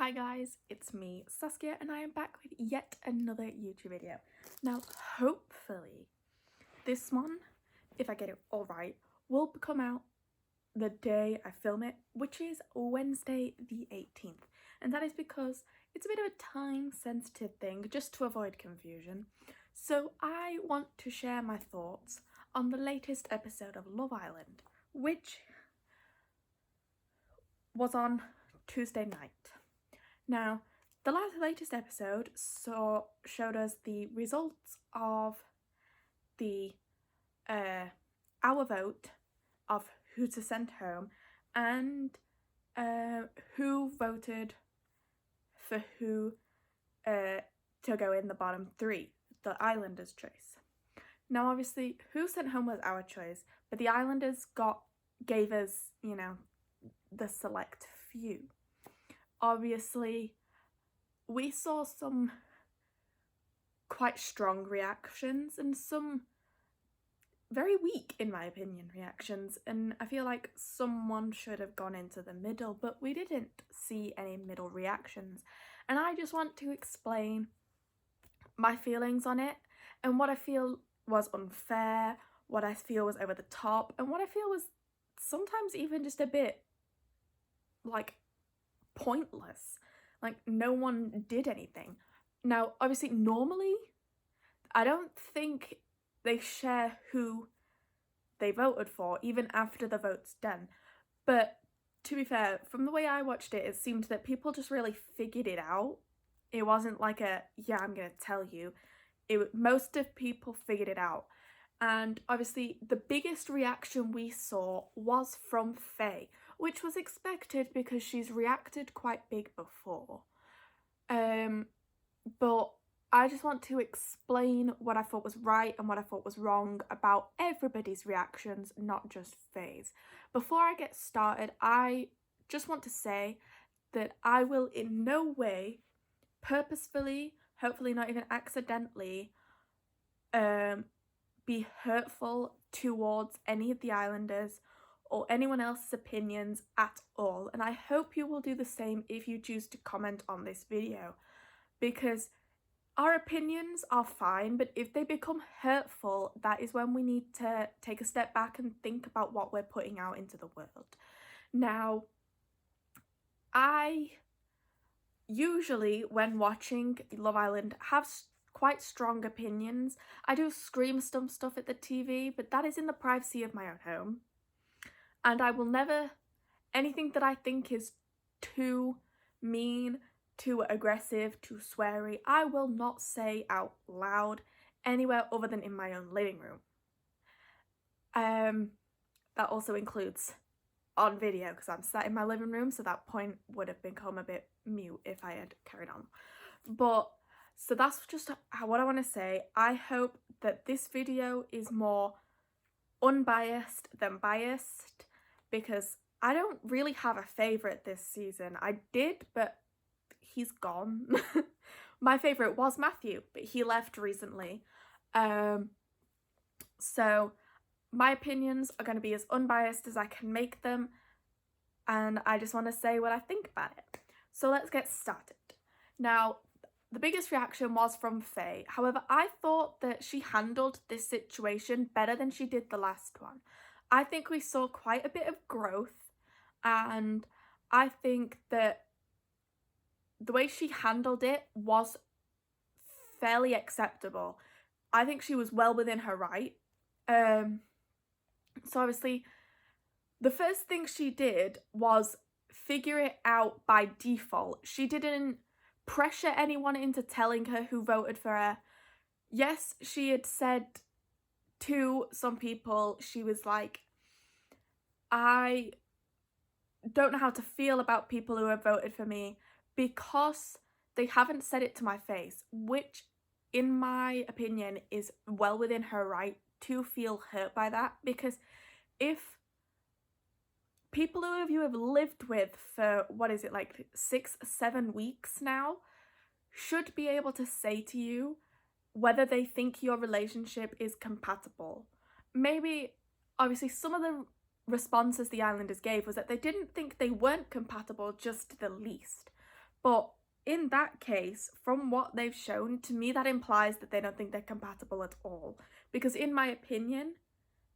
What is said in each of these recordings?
Hi guys, it's me, Saskia, and I am back with yet another YouTube video. Now, hopefully, this one, if I get it all right, will come out the day I film it, which is Wednesday the 18th. And that is because it's a bit of a time-sensitive thing, just to avoid confusion. So I want to share my thoughts on the latest episode of Love Island, which was on Tuesday night. Now, the latest episode showed us the results of the our vote of who to send home and who voted for who to go in the bottom three, the Islanders' choice. Now, obviously, who sent home was our choice, but the Islanders gave us, the select few. Obviously, we saw some quite strong reactions and some very weak, in my opinion, reactions, and I feel like someone should have gone into the middle, but we didn't see any middle reactions. And I just want to explain my feelings on it and what I feel was unfair, what I feel was over the top, and what I feel was sometimes even just a bit like pointless. Like, no one did anything. Now, obviously, normally, I don't think they share who they voted for, even after the vote's done. But to be fair, from the way I watched it, it seemed that people just really figured it out. It wasn't like yeah, I'm gonna tell you. Most of people figured it out. And obviously, the biggest reaction we saw was from Faye, which was expected because she's reacted quite big before. But I just want to explain what I thought was right and what I thought was wrong about everybody's reactions, not just Faye's. Before I get started, I just want to say that I will in no way purposefully, hopefully not even accidentally, be hurtful towards any of the Islanders or anyone else's opinions at all. And I hope you will do the same if you choose to comment on this video, because our opinions are fine, but if they become hurtful, that is when we need to take a step back and think about what we're putting out into the world. Now, I usually, when watching Love Island, have quite strong opinions. I do scream some stuff at the TV, but that is in the privacy of my own home. And I will never, anything that I think is too mean, too aggressive, too sweary, I will not say out loud anywhere other than in my own living room. That also includes on video, because I'm sat in my living room, so that point would have become a bit mute if I had carried on. But so that's just what I want to say. I hope that this video is more unbiased than biased, because I don't really have a favourite this season. I did, but he's gone. My favourite was Matthew, but he left recently. So my opinions are going to be as unbiased as I can make them, and I just want to say what I think about it. So let's get started. Now, the biggest reaction was from Faye. However, I thought that she handled this situation better than she did the last one. I think we saw quite a bit of growth, and I think that the way she handled it was fairly acceptable. I think she was well within her right. So obviously, the first thing she did was figure it out by default. She didn't pressure anyone into telling her who voted for her. Yes, she had said to some people, she was like, I don't know how to feel about people who have voted for me because they haven't said it to my face, which in my opinion is well within her right to feel hurt by that, because if people who you have lived with for, what is it, like 6-7 weeks now, should be able to say to you whether they think your relationship is compatible. Maybe, obviously, some of the responses the Islanders gave was that they didn't think they weren't compatible just the least. But in that case, from what they've shown, to me that implies that they don't think they're compatible at all. Because in my opinion,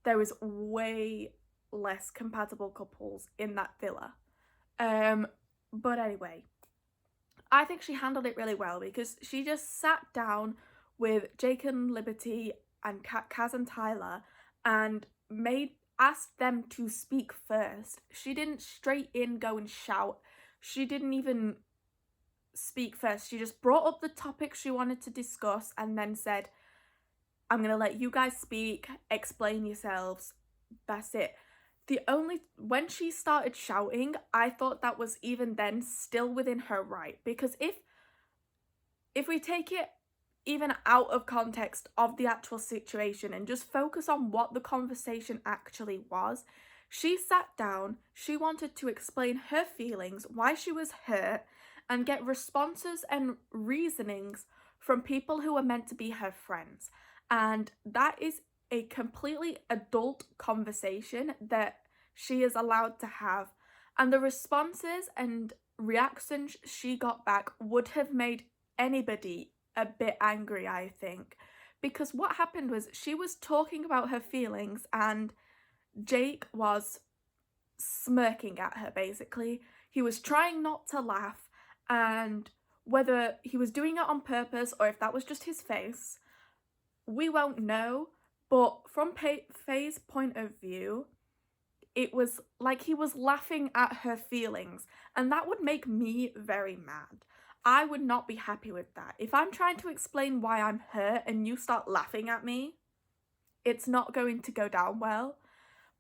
there is way less compatible couples in that villa. But anyway, I think she handled it really well because she just sat down with Jake and Liberty and Kaz and Tyler and asked them to speak first. She didn't straight in go and shout. She didn't even speak first. She just brought up the topic she wanted to discuss and then said, I'm going to let you guys speak, explain yourselves. That's it. When she started shouting, I thought that was even then still within her right, because if we take it even out of context of the actual situation and just focus on what the conversation actually was, she sat down, she wanted to explain her feelings, why she was hurt, and get responses and reasonings from people who were meant to be her friends. And that is a completely adult conversation that she is allowed to have. And the responses and reactions she got back would have made anybody a bit angry, I think. Because what happened was she was talking about her feelings and Jake was smirking at her, basically. He was trying not to laugh, and whether he was doing it on purpose or if that was just his face, we won't know. But from Faye's point of view, it was like he was laughing at her feelings, and that would make me very mad. I would not be happy with that. If I'm trying to explain why I'm hurt and you start laughing at me, it's not going to go down well.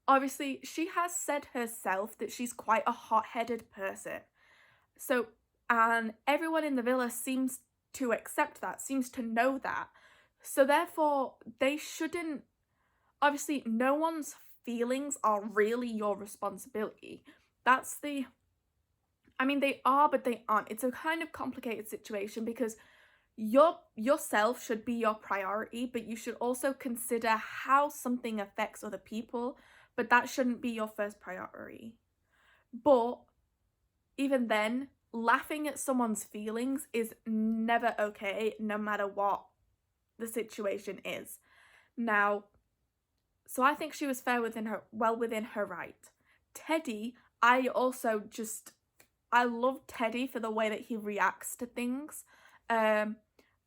Obviously, she has said herself that she's quite a hot-headed person. So, and everyone in the villa seems to accept that, seems to know that. So therefore, they shouldn't, obviously, no one's feelings are really your responsibility. They are, but they aren't. It's a kind of complicated situation because yourself should be your priority, but you should also consider how something affects other people, but that shouldn't be your first priority. But even then, laughing at someone's feelings is never okay, no matter what the situation is. Now, so I think she was within her right. Teddy, I love Teddy for the way that he reacts to things. And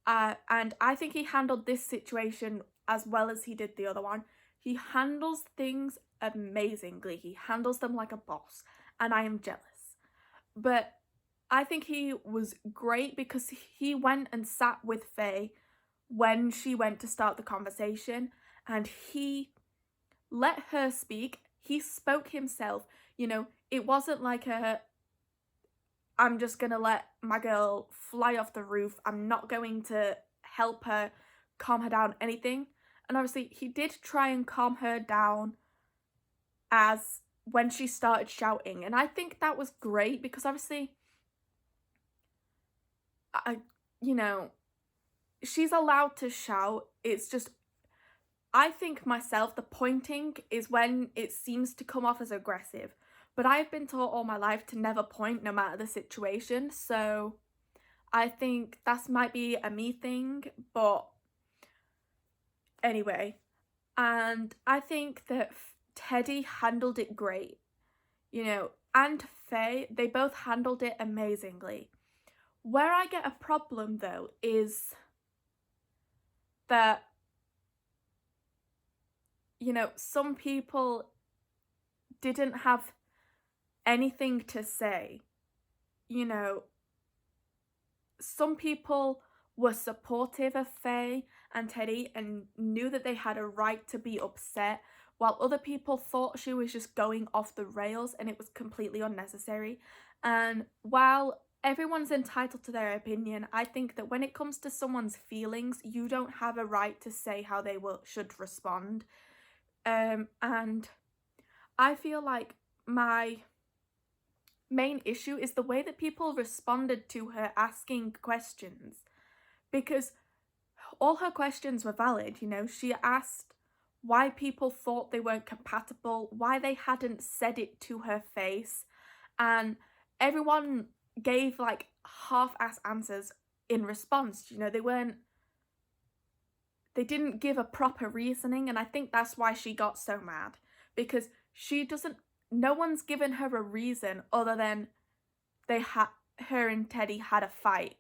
I think he handled this situation as well as he did the other one. He handles things amazingly. He handles them like a boss, and I am jealous. But I think he was great because he went and sat with Faye when she went to start the conversation, and he let her speak. He spoke himself. It wasn't like I'm just gonna let my girl fly off the roof. I'm not going to help her, calm her down, anything. And obviously, he did try and calm her down as when she started shouting. And I think that was great because obviously, she's allowed to shout. It's just, I think myself, the pointing is when it seems to come off as aggressive. But I've been taught all my life to never point no matter the situation. So I think that might be a me thing. But anyway, and I think that Teddy handled it great. And Faye, they both handled it amazingly. Where I get a problem though is that, some people didn't have anything to say. Some people were supportive of Faye and Teddy and knew that they had a right to be upset, while other people thought she was just going off the rails and it was completely unnecessary. And while everyone's entitled to their opinion, I think that when it comes to someone's feelings, you don't have a right to say how they should respond. And I feel like my main issue is the way that people responded to her asking questions, because all her questions were valid. She asked why people thought they weren't compatible, why they hadn't said it to her face, and everyone gave like half-ass answers in response. You know, they didn't give a proper reasoning, and I think that's why she got so mad, because no one's given her a reason other than her and Teddy had a fight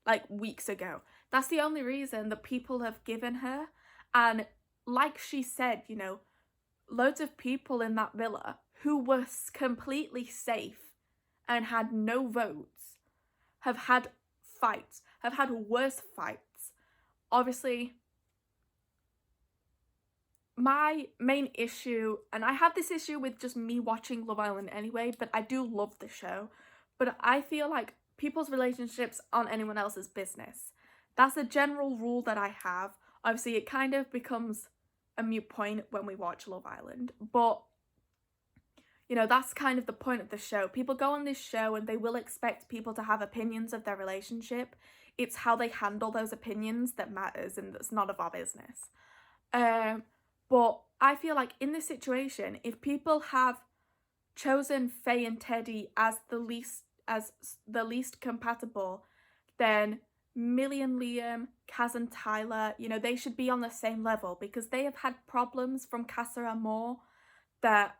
like weeks ago. That's the only reason that people have given her. And like she said, you know, loads of people in that villa who were completely safe and had no votes have had fights, have had worse fights. Obviously, my main issue, and I have this issue with just me watching Love Island anyway, but I do love the show, but I feel like people's relationships aren't anyone else's business. That's a general rule that I have. Obviously, it kind of becomes a moot point when we watch Love Island, but you know, that's kind of the point of the show. People go on this show and they will expect people to have opinions of their relationship. It's how they handle those opinions that matters, and that's none of our business. But I feel like in this situation, if people have chosen Faye and Teddy as the least compatible, then Millie and Liam, Kaz and Tyler, you know, they should be on the same level, because they have had problems from Casa Amor that,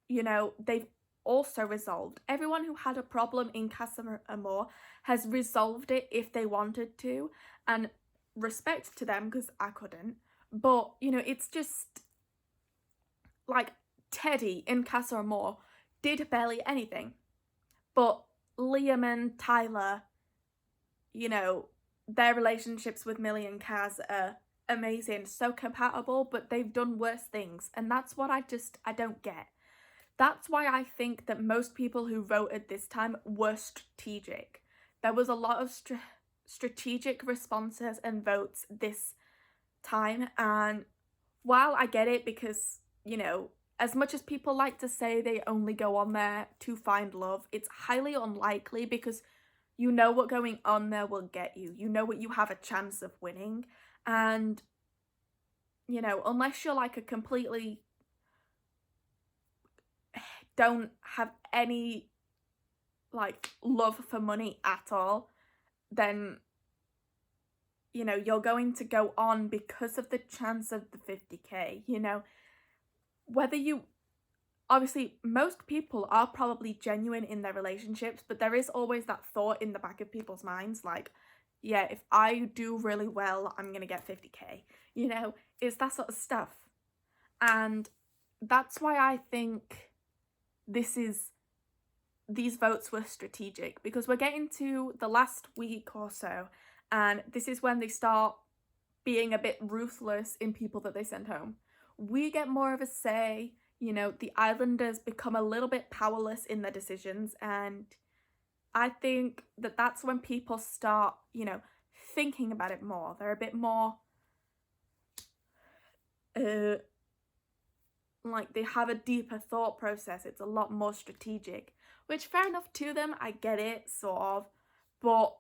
you know, they've also resolved. Everyone who had a problem in Casa Amor has resolved it if they wanted to, and respect to them, because I couldn't. But, you know, it's just like Teddy in Casa Amor did barely anything. But Liam and Tyler, you know, their relationships with Millie and Kaz are amazing, so compatible, but they've done worse things. And that's what I don't get. That's why I think that most people who voted this time were strategic. There was a lot of strategic responses and votes this time, and while I get it, because, you know, as much as people like to say they only go on there to find love, it's highly unlikely, because you know what going on there will get you. You know what you have a chance of winning, and, you know, unless you're like a completely don't have any like love for money at all, then, you know, you're going to go on because of the chance of the 50k, you know. Obviously, most people are probably genuine in their relationships, but there is always that thought in the back of people's minds, like, yeah, if I do really well, I'm gonna get 50k, you know. It's that sort of stuff. And that's why I think these votes were strategic, because we're getting to the last week or so, and this is when they start being a bit ruthless in people that they send home. We get more of a say, you know, the Islanders become a little bit powerless in their decisions, and I think that that's when people start, you know, thinking about it more. They're a bit more, like, they have a deeper thought process. It's a lot more strategic, which, fair enough to them, I get it, sort of, but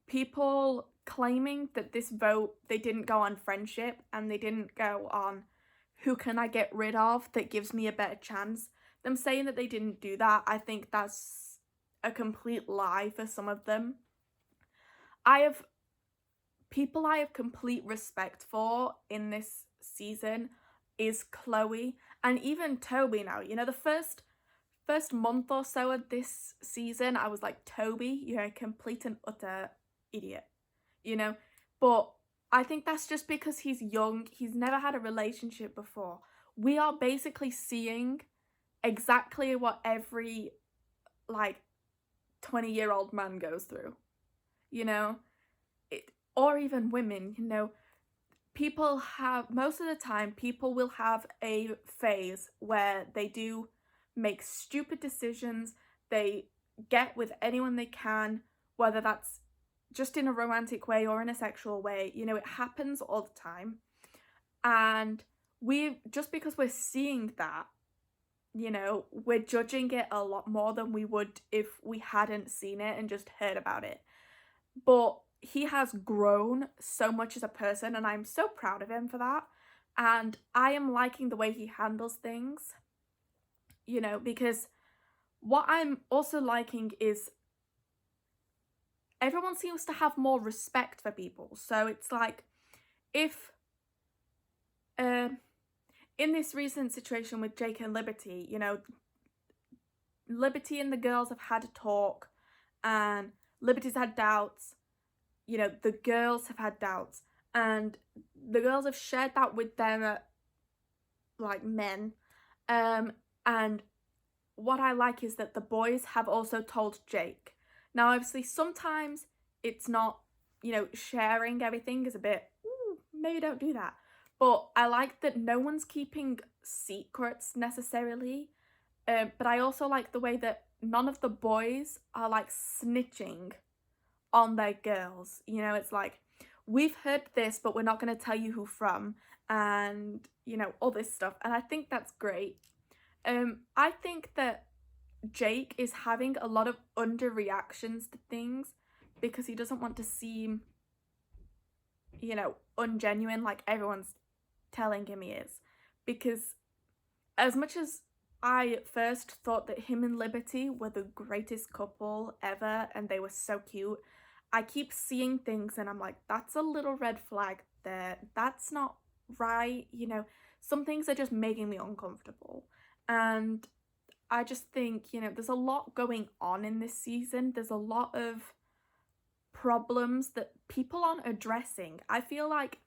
people claiming that this vote, they didn't go on friendship and they didn't go on who can I get rid of that gives me a better chance, them saying that they didn't do that, I think that's a complete lie for some of them. People I have complete respect for in this season is Chloe and even Toby now. You know, the first month or so of this season, I was like, Toby, you're a complete and utter idiot, you know. But I think that's just because he's young. He's never had a relationship before. We are basically seeing exactly what every, like, 20-year-old man goes through, you know. Or even women, you know. Most of the time, people will have a phase where they do make stupid decisions. They get with anyone they can, whether that's just in a romantic way or in a sexual way. You know, it happens all the time. And just because we're seeing that, you know, we're judging it a lot more than we would if we hadn't seen it and just heard about it. But he has grown so much as a person, and I'm so proud of him for that. And I am liking the way he handles things, you know, because what I'm also liking is everyone seems to have more respect for people. So it's like, if in this recent situation with Jake and Liberty, you know, Liberty and the girls have had a talk, and Liberty's had doubts. You know, the girls have had doubts, and the girls have shared that with them, like, men. And what I like is that the boys have also told Jake. Now, obviously, sometimes it's not, you know, sharing everything is a bit, ooh, maybe don't do that. But I like that no one's keeping secrets necessarily. But I also like the way that none of the boys are, like, snitching on their girls. You know, it's like, we've heard this, but we're not going to tell you who from, and, you know, all this stuff. And I think that's great. I think that Jake is having a lot of underreactions to things because he doesn't want to seem, you know, ungenuine like everyone's telling him he is. Because as much as I at first thought that him and Liberty were the greatest couple ever and they were so cute, I keep seeing things and I'm like, that's a little red flag there. That's not right. You know, some things are just making me uncomfortable. And I just think, you know, there's a lot going on in this season. There's a lot of problems that people aren't addressing. I feel like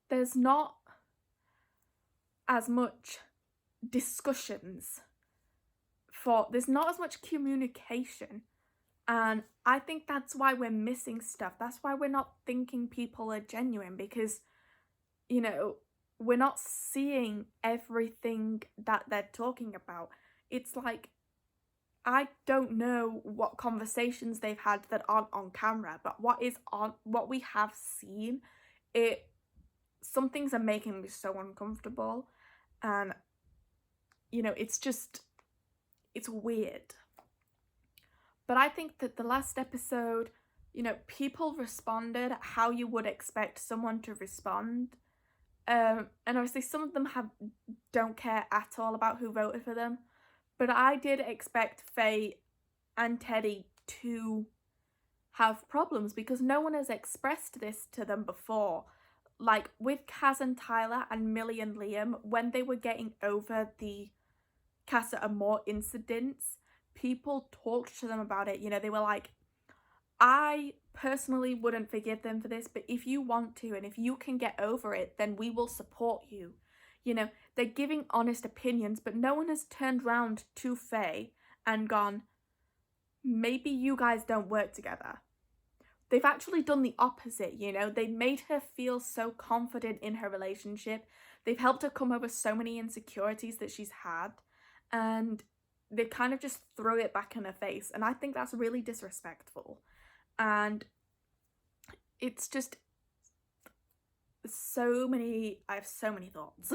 there's not as much discussions there's not as much communication, and I think that's why we're missing stuff. That's why we're not thinking people are genuine, because, you know, we're not seeing everything that they're talking about. It's like, I don't know what conversations they've had that aren't on camera, but what we have seen, some things are making me so uncomfortable, and, you know, it's weird. But I think that the last episode, you know, people responded how you would expect someone to respond. And obviously some of them don't care at all about who voted for them. But I did expect Faye and Teddy to have problems because no one has expressed this to them before. Like with Kaz and Tyler and Millie and Liam, when they were getting over the Casa Amor incidents, people talked to them about it. You know, they were like, I personally wouldn't forgive them for this, but if you want to and if you can get over it, then we will support you. You know, they're giving honest opinions, but no one has turned round to Faye and gone, maybe you guys don't work together. They've actually done the opposite, you know. They made her feel so confident in her relationship. They've helped her come over so many insecurities that she's had. And they kind of just throw it back in her face. And I think that's really disrespectful. And it's just I have so many thoughts.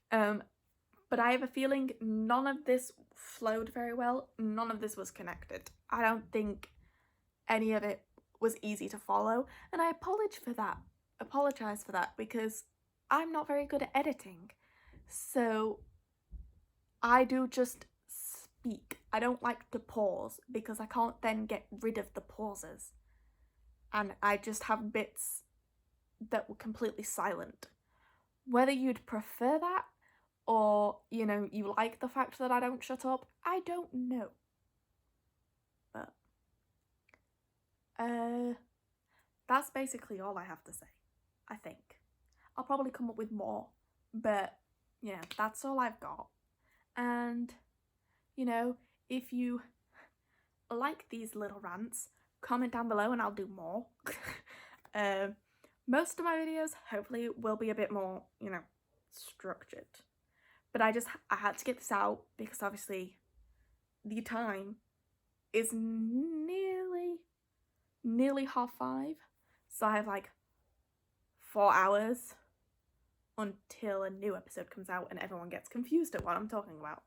But I have a feeling none of this flowed very well. None of this was connected. I don't think any of it was easy to follow. And I apologize for that because I'm not very good at editing. So I do just speak. I don't like to pause because I can't then get rid of the pauses. And I just have bits that were completely silent. Whether you'd prefer that or, you know, you like the fact that I don't shut up, I don't know. But that's basically all I have to say, I think. I'll probably come up with more, but yeah, that's all I've got. And, you know, if you like these little rants, comment down below and I'll do more. Most of my videos hopefully will be a bit more, you know, structured. But I had to get this out because obviously the time is nearly 5:30. So I have like 4 hours until a new episode comes out and everyone gets confused at what I'm talking about.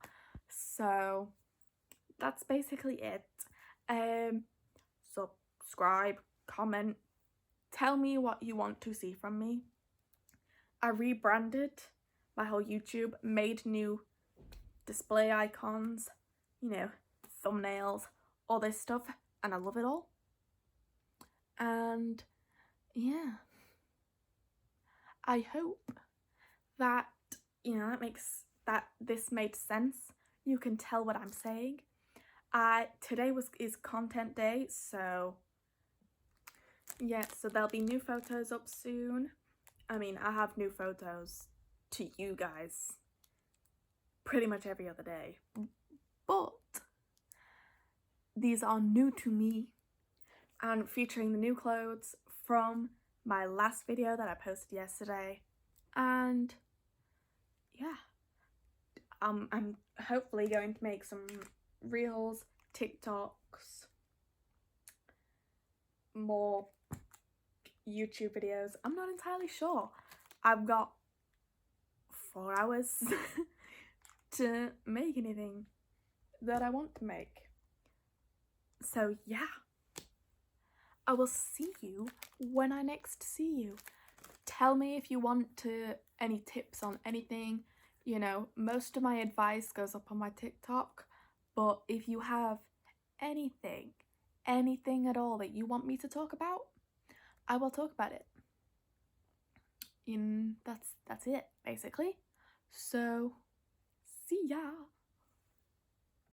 So that's basically it. Subscribe, comment, tell me what you want to see from me. I rebranded my whole YouTube, made new display icons, you know, thumbnails, all this stuff, and I love it all. And yeah, I hope that, that this made sense. You can tell what I'm saying. Today is content day, so yeah, so there'll be new photos up soon. I mean, I have new photos to you guys pretty much every other day, but these are new to me and featuring the new clothes from my last video that I posted yesterday. And yeah, I'm hopefully going to make some reels, TikToks, more YouTube videos. I'm not entirely sure. I've got 4 hours to make anything that I want to make. So yeah, I will see you when I next see you. Tell me if you want any tips on anything. You know, most of my advice goes up on my TikTok, but if you have anything at all that you want me to talk about, I will talk about it. That's it, basically. So, see ya!